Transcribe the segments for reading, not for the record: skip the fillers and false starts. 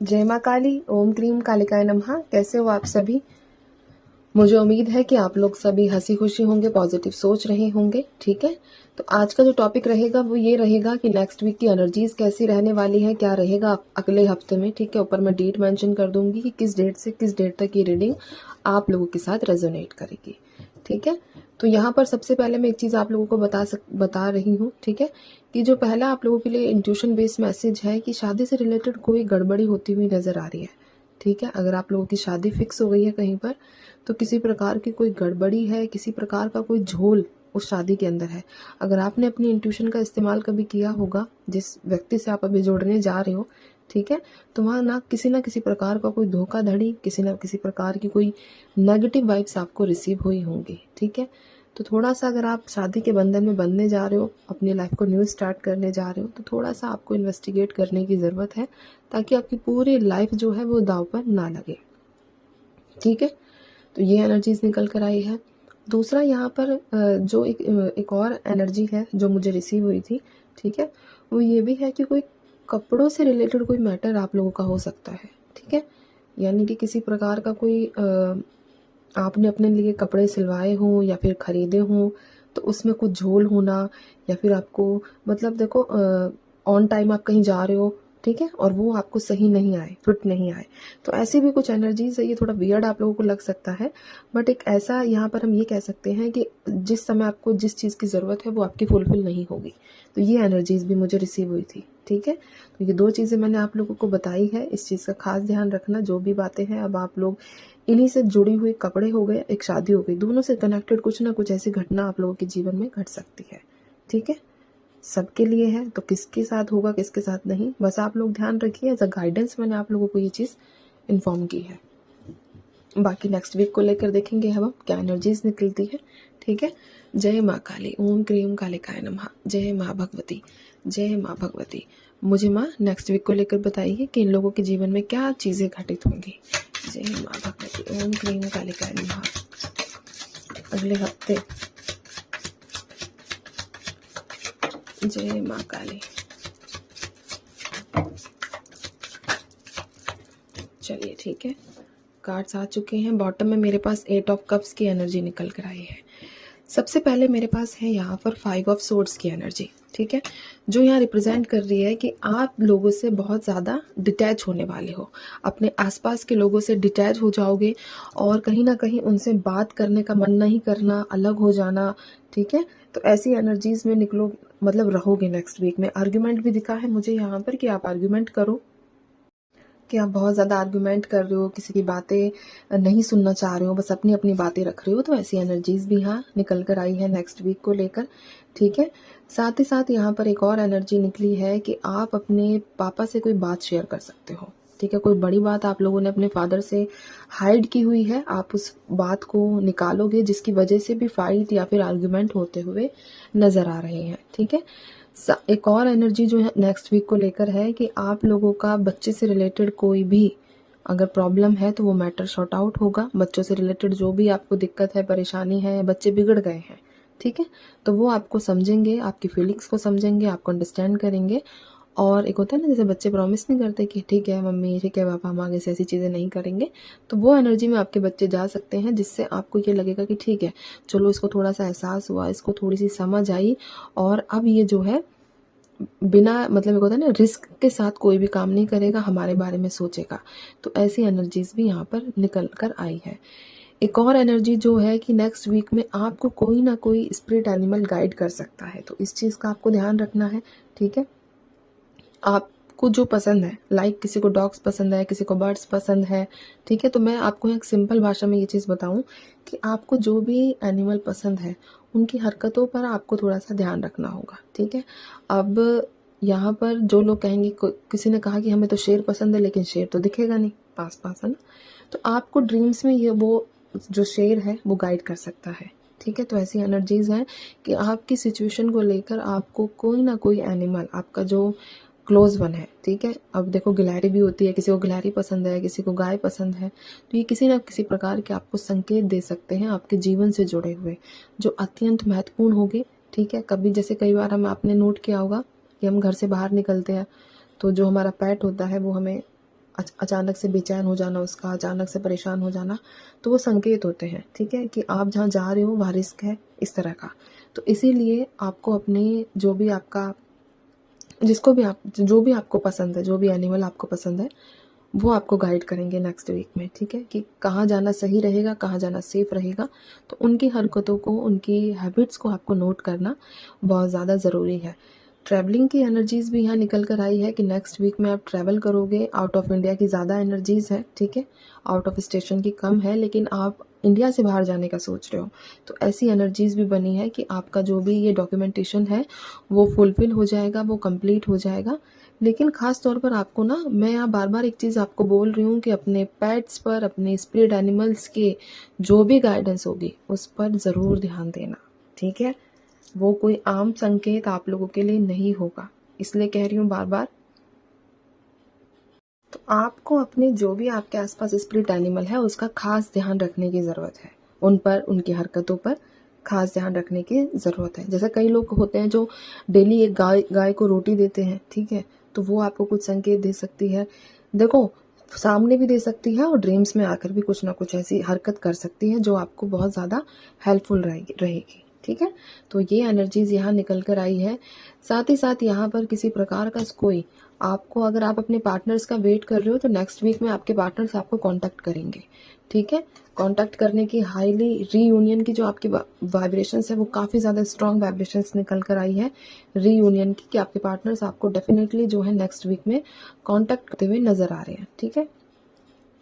जय माँ काली, ओम क्रीम कालिकाय नमः। कैसे हो आप सभी? मुझे उम्मीद है कि आप लोग सभी हंसी खुशी होंगे, पॉजिटिव सोच रहे होंगे। ठीक है, तो आज का जो टॉपिक रहेगा वो ये रहेगा कि नेक्स्ट वीक की एनर्जीज कैसी रहने वाली है, क्या रहेगा अगले हफ्ते में। ठीक है, ऊपर मैं डेट मेंशन कर दूंगी कि किस डेट से किस डेट तक ये रीडिंग आप लोगों के साथ रेजोनेट करेगी। ठीक है, तो यहाँ पर सबसे पहले मैं एक चीज़ आप लोगों को बता रही हूँ। ठीक है, कि जो पहला आप लोगों के लिए इंट्यूशन बेस्ड मैसेज है कि शादी से रिलेटेड कोई गड़बड़ी होती हुई नज़र आ रही है। ठीक है, अगर आप लोगों की शादी फिक्स हो गई है कहीं पर, तो किसी प्रकार की कोई गड़बड़ी है, किसी प्रकार का कोई झोल उस शादी के अंदर है। अगर आपने अपनी इंट्यूशन का इस्तेमाल कभी किया होगा जिस व्यक्ति से आप अभी जोड़ने जा रहे हो, ठीक है, तो वहाँ ना किसी प्रकार का कोई धोखाधड़ी, किसी ना किसी प्रकार की कोई नेगेटिव वाइब्स आपको रिसीव हुई होंगी। ठीक है, तो थोड़ा सा अगर आप शादी के बंधन में बंधने जा रहे हो, अपनी लाइफ को न्यू स्टार्ट करने जा रहे हो, तो थोड़ा सा आपको इन्वेस्टिगेट करने की ज़रूरत है ताकि आपकी पूरी लाइफ जो है वो दाव पर ना लगे। ठीक है, तो ये एनर्जीज निकल कर आई है। दूसरा यहाँ पर जो एक और एनर्जी है जो मुझे रिसीव हुई थी, ठीक है, वो ये भी है कि कोई कपड़ों से रिलेटेड कोई मैटर आप लोगों का हो सकता है। ठीक है, यानी कि किसी प्रकार का कोई आपने अपने लिए कपड़े सिलवाए हों या फिर खरीदे हों, तो उसमें कुछ झोल होना, या फिर आपको मतलब देखो ऑन टाइम आप कहीं जा रहे हो, ठीक है, और वो आपको सही नहीं आए, फिट नहीं आए, तो ऐसी भी कुछ एनर्जीज है। ये थोड़ा वियर्ड आप लोगों को लग सकता है, बट एक ऐसा यहाँ पर हम ये कह सकते हैं कि जिस समय आपको जिस चीज़ की ज़रूरत है वो आपकी फुलफिल नहीं होगी। तो ये एनर्जीज भी मुझे रिसीव हुई थी। ठीक है, तो ये दो चीज़ें मैंने आप लोगों को बताई है, इस चीज़ का खास ध्यान रखना। जो भी बातें हैं, अब आप लोग इन्हीं से जुड़ी हुई, कपड़े हो गए, एक शादी हो गई, दोनों से कनेक्टेड कुछ ना कुछ ऐसी घटना आप लोगों के जीवन में घट सकती है। ठीक है, सबके लिए है, तो किसके साथ होगा किसके साथ नहीं, बस आप लोग ध्यान रखिए। एज अ गाइडेंस मैंने आप लोगों को ये चीज़ इन्फॉर्म की है। बाकी नेक्स्ट वीक को लेकर देखेंगे हम क्या एनर्जीज निकलती है। ठीक है, जय माँ काली, ओम क्रीम कालिकाय नमः। जय माँ भगवती, जय माँ भगवती। मुझे माँ नेक्स्ट वीक को लेकर बताइए कि इन लोगों के जीवन में क्या चीज़ें घटित होंगी। जय माँ भगवती, ओम क्रीम कालिकाय नमः। अगले हफ्ते जय माँ काली। चलिए ठीक है, कार्ड्स आ चुके हैं। बॉटम में मेरे पास 8 ऑफ कप्स की एनर्जी निकल कर आई है। सबसे पहले मेरे पास है यहाँ पर 5 ऑफ सोर्ड्स की एनर्जी। ठीक है, जो यहाँ रिप्रेजेंट कर रही है कि आप लोगों से बहुत ज़्यादा डिटैच होने वाले हो, अपने आसपास के लोगों से डिटैच हो जाओगे और कहीं ना कहीं उनसे बात करने का मन नहीं करना, अलग हो जाना। ठीक है, तो ऐसी एनर्जीज में निकलो, मतलब रहोगे नेक्स्ट वीक में। आर्ग्यूमेंट भी दिखा है मुझे यहाँ पर कि आप आर्ग्यूमेंट करो, कि आप बहुत ज़्यादा आर्गुमेंट कर रहे हो, किसी की बातें नहीं सुनना चाह रहे हो, बस अपनी अपनी बातें रख रहे हो। तो ऐसी एनर्जीज भी यहाँ निकल कर आई है नेक्स्ट वीक को लेकर। ठीक है, साथ ही साथ यहाँ पर एक और एनर्जी निकली है कि आप अपने पापा से कोई बात शेयर कर सकते हो। ठीक है, कोई बड़ी बात आप लोगों ने अपने फादर से हाइड की हुई है, आप उस बात को निकालोगे जिसकी वजह से भी फाइट या फिर आर्ग्यूमेंट होते हुए नजर आ रहे हैं। ठीक है, एक और एनर्जी जो है नेक्स्ट वीक को लेकर है कि आप लोगों का बच्चे से रिलेटेड कोई भी अगर प्रॉब्लम है तो वो मैटर सॉर्ट आउट होगा। बच्चों से रिलेटेड जो भी आपको दिक्कत है, परेशानी है, बच्चे बिगड़ गए हैं, ठीक है, तो वो आपको समझेंगे, आपकी फीलिंग्स को समझेंगे, आपको अंडरस्टैंड करेंगे। और एक होता है ना, जैसे बच्चे प्रॉमिस नहीं करते कि ठीक है मम्मी, ठीक है पापा, हम आगे से ऐसी चीज़ें नहीं करेंगे, तो वो एनर्जी में आपके बच्चे जा सकते हैं, जिससे आपको ये लगेगा कि ठीक है, चलो इसको थोड़ा सा एहसास हुआ, इसको थोड़ी सी समझ आई, और अब ये जो है बिना मतलब एक होता है ना, रिस्क के साथ कोई भी काम नहीं करेगा, हमारे बारे में सोचेगा। तो ऐसी एनर्जीज भी यहाँ पर निकल कर आई है। एक और एनर्जी जो है कि नेक्स्ट वीक में आपको कोई ना कोई स्पिरिट एनिमल गाइड कर सकता है, तो इस चीज़ का आपको ध्यान रखना है। ठीक है, आपको जो पसंद है, लाइक किसी को डॉग्स पसंद है, किसी को बर्ड्स पसंद है, ठीक है, तो मैं आपको एक सिंपल भाषा में ये चीज़ बताऊं कि आपको जो भी एनिमल पसंद है उनकी हरकतों पर आपको थोड़ा सा ध्यान रखना होगा। ठीक है, अब यहाँ पर जो लोग कहेंगे, किसी ने कहा कि हमें तो शेर पसंद है, लेकिन शेर तो दिखेगा नहीं पास पास, है ना, तो आपको ड्रीम्स में ये वो जो शेर है वो गाइड कर सकता है। ठीक है, तो ऐसी एनर्जीज हैं कि आपकी सिचुएशन को लेकर आपको कोई ना कोई एनिमल, आपका जो क्लोज वन है, ठीक है, अब देखो गिलहरी भी होती है, किसी को गिलहरी पसंद है, किसी को गाय पसंद है, तो ये किसी ना किसी प्रकार के आपको संकेत दे सकते हैं आपके जीवन से जुड़े हुए, जो अत्यंत महत्वपूर्ण होंगे। ठीक है, कभी जैसे कई बार हम आपने नोट किया होगा कि हम घर से बाहर निकलते हैं तो जो हमारा पेट होता है वो हमें अचानक से बेचैन हो जाना उसका, अचानक से परेशान हो जाना, तो वो संकेत होते हैं, ठीक है, कि आप जहाँ जा रहे हो वहाँ रिस्क है, इस तरह का। तो इसीलिए आपको अपने जो भी आपका जो भी आपको पसंद है, जो भी एनिमल आपको पसंद है, वो आपको गाइड करेंगे नेक्स्ट वीक में, ठीक है, कि कहाँ जाना सही रहेगा, कहाँ जाना सेफ रहेगा। तो उनकी हरकतों को, उनकी हैबिट्स को आपको नोट करना बहुत ज़्यादा ज़रूरी है। ट्रैवलिंग की एनर्जीज़ भी यहाँ निकल कर आई है कि नेक्स्ट वीक में आप ट्रैवल करोगे। आउट ऑफ इंडिया की ज़्यादा एनर्जीज़ है, ठीक है, आउट ऑफ स्टेशन की कम है, लेकिन आप इंडिया से बाहर जाने का सोच रहे हो, तो ऐसी एनर्जीज़ भी बनी है कि आपका जो भी ये डॉक्यूमेंटेशन है वो फुलफिल हो जाएगा, वो कंप्लीट हो जाएगा। लेकिन ख़ास तौर पर आपको ना, मैं यहाँ बार बार एक चीज़ आपको बोल रही हूँ कि अपने पेट्स पर, अपने स्पिरिट एनिमल्स के जो भी गाइडेंस होगी उस पर ज़रूर ध्यान देना, ठीक है। वो कोई आम संकेत आप लोगों के लिए नहीं होगा, इसलिए कह रही हूँ बार बार। तो आपको अपने जो भी आपके आसपास स्पिरिट एनिमल है उसका खास ध्यान रखने की ज़रूरत है, उन पर, उनकी हरकतों पर खास ध्यान रखने की ज़रूरत है। जैसे कई लोग होते हैं जो डेली एक गाय को रोटी देते हैं, ठीक है, तो वो आपको कुछ संकेत दे सकती है। देखो, सामने भी दे सकती है और ड्रीम्स में आकर भी कुछ ना कुछ ऐसी हरकत कर सकती है जो आपको बहुत ज़्यादा हेल्पफुल रहेगी, ठीक है। तो ये एनर्जीज़ यहाँ निकल कर आई है। साथ ही साथ यहाँ पर किसी प्रकार का कोई आपको, अगर आप अपने पार्टनर्स का वेट कर रहे हो तो नेक्स्ट वीक में आपके पार्टनर्स आपको कांटेक्ट करेंगे, ठीक है। कांटेक्ट करने की, हाईली रीयूनियन की जो आपकी वाइब्रेशंस है वो काफ़ी ज़्यादा स्ट्रॉन्ग वाइब्रेशंस निकल कर आई है रीयूनियन की, कि आपके पार्टनर्स आपको डेफिनेटली जो है नेक्स्ट वीक में कांटेक्ट करते हुए नज़र आ रहे हैं, ठीक है।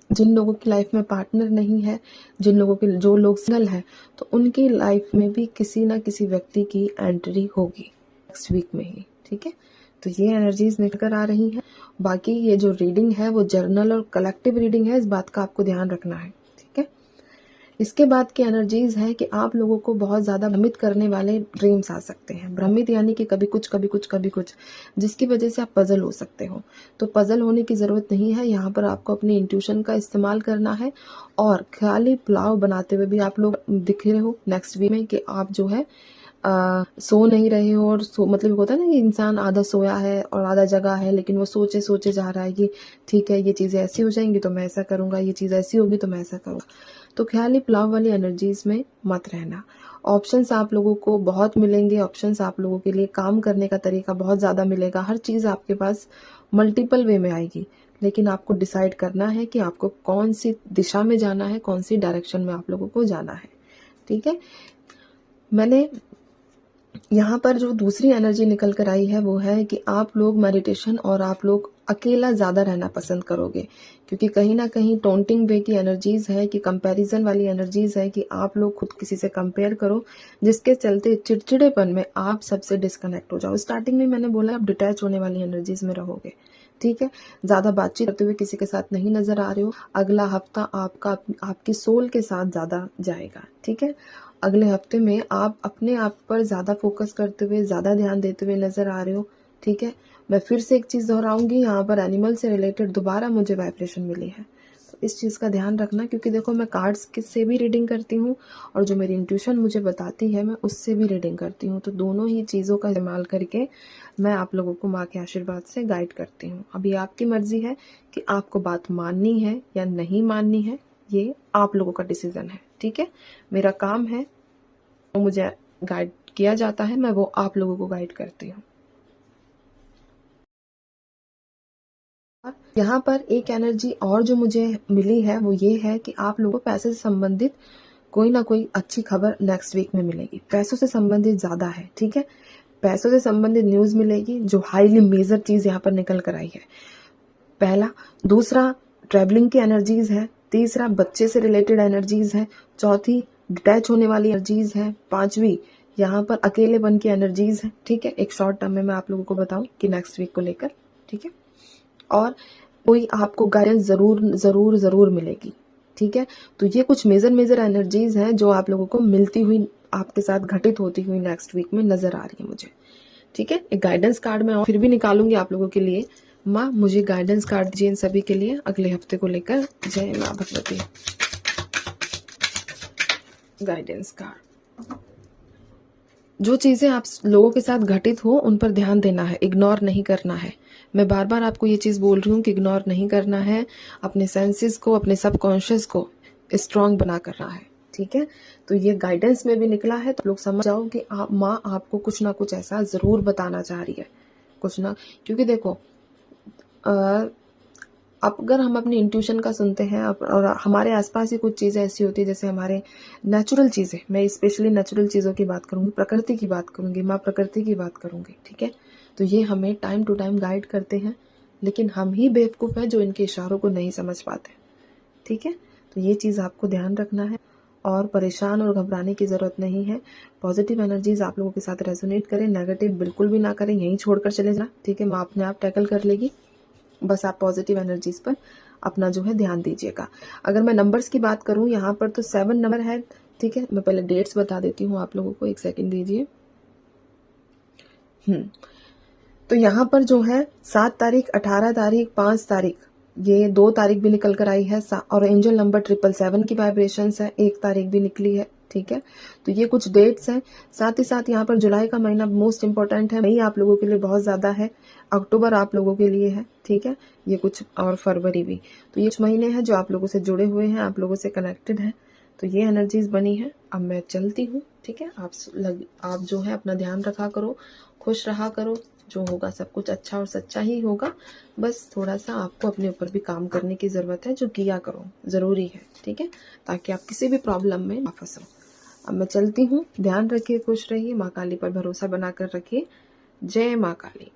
जिन लोगों की लाइफ में पार्टनर नहीं है, जो लोग सिंगल हैं, तो उनकी लाइफ में भी किसी ना किसी व्यक्ति की एंट्री होगी नेक्स्ट वीक में ही, ठीक है। तो ये एनर्जीज निकल कर आ रही हैं। बाकी ये जो रीडिंग है वो जर्नल और कलेक्टिव रीडिंग है, इस बात का आपको ध्यान रखना है, ठीक है। इसके बाद की एनर्जीज है कि आप लोगों को बहुत ज़्यादा भ्रमित करने वाले ड्रीम्स आ सकते हैं। भ्रमित यानी कि कभी कुछ कभी कुछ कभी कुछ, जिसकी वजह से आप पजल हो सकते हो। तो पजल होने की ज़रूरत नहीं है, यहाँ पर आपको अपनी इंट्यूशन का इस्तेमाल करना है। और ख्याली पुलाव बनाते हुए भी आप लोग दिख रहे हो नेक्स्ट वीक में कि आप जो है सो नहीं रहे हो, और मतलब होता है ना कि इंसान आधा सोया है और आधा जगा है, लेकिन वो सोचे सोचे जा रहा है कि ठीक है ये चीज़ें ऐसी हो जाएंगी तो मैं ऐसा करूँगा, ये चीज़ ऐसी होगी तो मैं ऐसा करूँगा। तो ख्याली पुलाव वाली एनर्जीज में मत रहना। ऑप्शंस आप लोगों को बहुत मिलेंगे, ऑप्शंस आप लोगों के लिए काम करने का तरीका बहुत ज़्यादा मिलेगा, हर चीज़ आपके पास मल्टीपल वे में आएगी। लेकिन आपको डिसाइड करना है कि आपको कौन सी दिशा में जाना है, कौन सी डायरेक्शन में आप लोगों को जाना है, ठीक है। मैंने यहाँ पर जो दूसरी एनर्जी निकल कर आई है वो है कि आप लोग मेडिटेशन और आप लोग अकेला ज़्यादा रहना पसंद करोगे, क्योंकि कहीं ना कहीं टोंटिंग वे की एनर्जीज़ है, कि कंपैरिजन वाली एनर्जीज़ है, कि आप लोग खुद किसी से कंपेयर करो, जिसके चलते चिड़चिड़ेपन में आप सबसे डिस्कनेक्ट हो जाओ। स्टार्टिंग में मैंने बोला आप डिटैच होने वाली एनर्जीज़ में रहोगे, ठीक है। ज़्यादा बातचीत करते हुए किसी के साथ नहीं नज़र आ रहे हो। अगला हफ्ता आपका आपकी सोल के साथ ज़्यादा जाएगा, ठीक है। अगले हफ्ते में आप अपने आप पर ज़्यादा फोकस करते हुए, ज़्यादा ध्यान देते हुए नज़र आ रहे हो, ठीक है। मैं फिर से एक चीज़ दोहराऊंगी, यहाँ पर एनिमल से रिलेटेड दोबारा मुझे वाइब्रेशन मिली है, तो इस चीज़ का ध्यान रखना। क्योंकि देखो, मैं कार्ड्स से भी रीडिंग करती हूँ और जो मेरी इंट्यूशन मुझे बताती है मैं उससे भी रीडिंग करती हूँ। तो दोनों ही चीज़ों का इस्तेमाल करके मैं आप लोगों को माँ के आशीर्वाद से गाइड करती हूँ। अभी आपकी मर्जी है कि आपको बात माननी है या नहीं माननी है, ये आप लोगों का डिसीजन है, ठीक है। मेरा काम है, वो मुझे गाइड किया जाता है, मैं वो आप लोगों को गाइड करती हूँ। यहाँ पर एक एनर्जी और जो मुझे मिली है वो ये है कि आप लोगों को पैसे से संबंधित कोई ना कोई अच्छी खबर नेक्स्ट वीक में मिलेगी। पैसों से संबंधित ज़्यादा है, ठीक है। पैसों से संबंधित न्यूज़ मिलेगी, जो हाईली मेजर चीज़ यहाँ पर निकल कर आई है, पहला। दूसरा, ट्रैवलिंग की एनर्जीज है। तीसरा, बच्चे से रिलेटेड एनर्जीज है। चौथी, डिटैच होने वाली एनर्जीज है। पांचवी, यहाँ पर अकेलेपन की एनर्जीज है, ठीक है। एक शॉर्ट टर्म में मैं आप लोगों को बताऊं कि नेक्स्ट वीक को लेकर, ठीक है। और कोई आपको गाइडेंस जरूर जरूर जरूर मिलेगी, ठीक है। तो ये कुछ मेजर एनर्जीज हैं जो आप लोगों को मिलती हुई, आपके साथ घटित होती हुई नेक्स्ट वीक में नजर आ रही है मुझे, ठीक है। एक गाइडेंस कार्ड मैं और फिर भी निकालूंगी आप लोगों के लिए। माँ, मुझे गाइडेंस कार्ड दीजिए इन सभी के लिए अगले हफ्ते को लेकर। जय माँ भगवती। गाइडेंस कार्ड, जो चीजें आप लोगों के साथ घटित हो उन पर ध्यान देना है, इग्नोर नहीं करना है। मैं बार बार आपको ये चीज़ बोल रही हूँ कि इग्नोर नहीं करना है, अपने सेंसेस को, अपने सबकॉन्शियस को स्ट्रांग बना करना है, ठीक है। तो ये गाइडेंस में भी निकला है, तो लोग समझ जाओ कि आप माँ आपको कुछ ना कुछ ऐसा ज़रूर बताना चाह रही है, कुछ ना, क्योंकि देखो अब अगर हम अपनी इंट्यूशन का सुनते हैं और हमारे आसपास ही कुछ चीज़ें ऐसी होती है, जैसे हमारे नेचुरल चीज़ें, मैं स्पेशली नेचुरल चीज़ों की बात करूँगी, प्रकृति की बात करूँगी, माँ प्रकृति की बात करूँगी, ठीक है। तो ये हमें टाइम टू टाइम गाइड करते हैं, लेकिन हम ही बेवकूफ़ हैं जो इनके इशारों को नहीं समझ पाते, ठीक है। तो ये चीज़ आपको ध्यान रखना है और परेशान और घबराने की ज़रूरत नहीं है। पॉजिटिव एनर्जीज आप लोगों के साथ रेजोनेट करें, नेगेटिव बिल्कुल भी ना करें, यहीं छोड़कर चले जाना, ठीक है। माँ अपने आप टैकल कर लेगी, बस आप पॉजिटिव एनर्जीज पर अपना जो है ध्यान दीजिएगा। अगर मैं नंबर्स की बात करूं, यहाँ पर तो 7 नंबर है, ठीक है। मैं पहले डेट्स बता देती हूँ आप लोगों को, एक सेकंड दीजिए। तो यहाँ पर जो है 7 तारीख, 18 तारीख, 5 तारीख, ये 2 तारीख भी निकल कर आई है, और एंजल नंबर 777 की वाइब्रेशंस है, 1 तारीख भी निकली है, ठीक है। तो ये कुछ डेट्स हैं। साथ ही साथ यहाँ पर जुलाई का महीना मोस्ट इंपॉर्टेंट है, मई आप लोगों के लिए बहुत ज़्यादा है, अक्टूबर आप लोगों के लिए है, ठीक है। ये कुछ और फरवरी भी, तो ये कुछ महीने हैं जो आप लोगों से जुड़े हुए हैं, आप लोगों से कनेक्टेड हैं। तो ये एनर्जीज बनी है। अब मैं चलती हूँ, ठीक है। आप जो है अपना ध्यान रखा करो, खुश रहा करो, जो होगा सब कुछ अच्छा और सच्चा ही होगा। बस थोड़ा सा आपको अपने ऊपर भी काम करने की ज़रूरत है, जो किया करो, ज़रूरी है, ठीक है, ताकि आप किसी भी प्रॉब्लम में ना फंसो। अब मैं चलती हूँ, ध्यान रखिए, खुश रहिए, माँ काली पर भरोसा बनाकर रखिए। जय माँ काली।